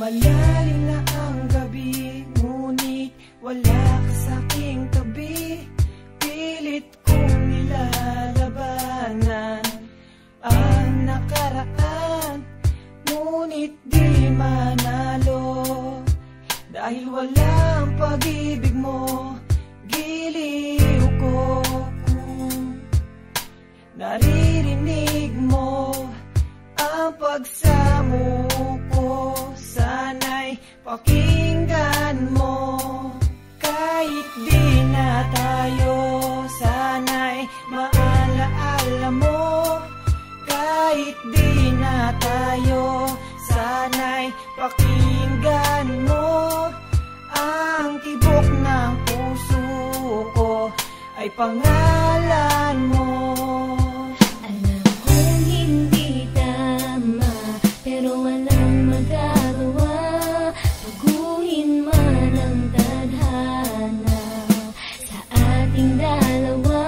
Lumalalim na ang gabi, ngunit wala ka sa'king tabi. Pilit kong nilalabanan ang nakaraan, ngunit di manalo. Dahil walang pag-ibig mo, giliw ko kung naririnig mo ang pagsamo ko. Sana'y pakinggan mo, kahit di na tayo. Sana'y maalaala mo, kahit di na tayo. Sana'y pakinggan mo, ang tibok ng puso ko ay pangalan mo. Alam kong hindi tama, pero walang magagawa. Baguhin man ang tadhana sa ating dalawa.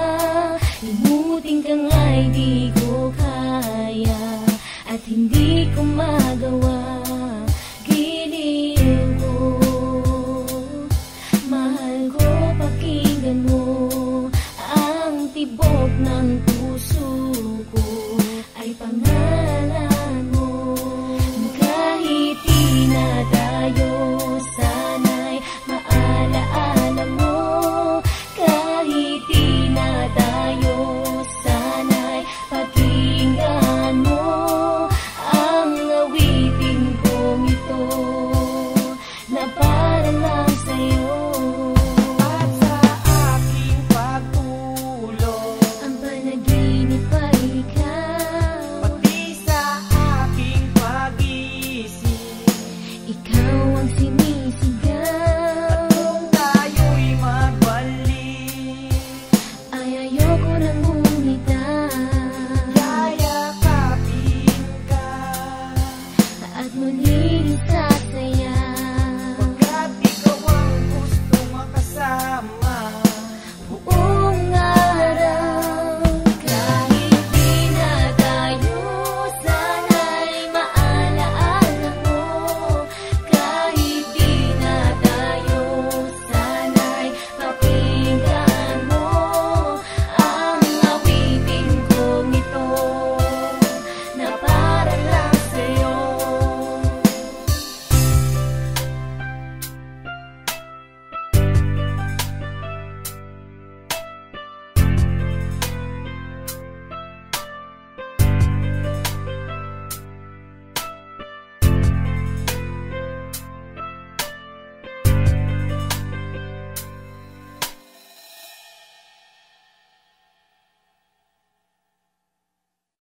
Limutin ka nga'y di ko kaya, at hindi ko magawa. Giliw ko, mahal ko, pakinggan mo, ang tibok ng puso ko ay pangalan mo. Kahit di na tayo, sana'y maalaala mo. Kahit di na tayo, sana'y pakinggan mo ang awitin kong ito na para lang sa'yo. At sa aking pagtulog, Ang panaginip ay ikaw, pati sa aking pag-isip, ikaw ang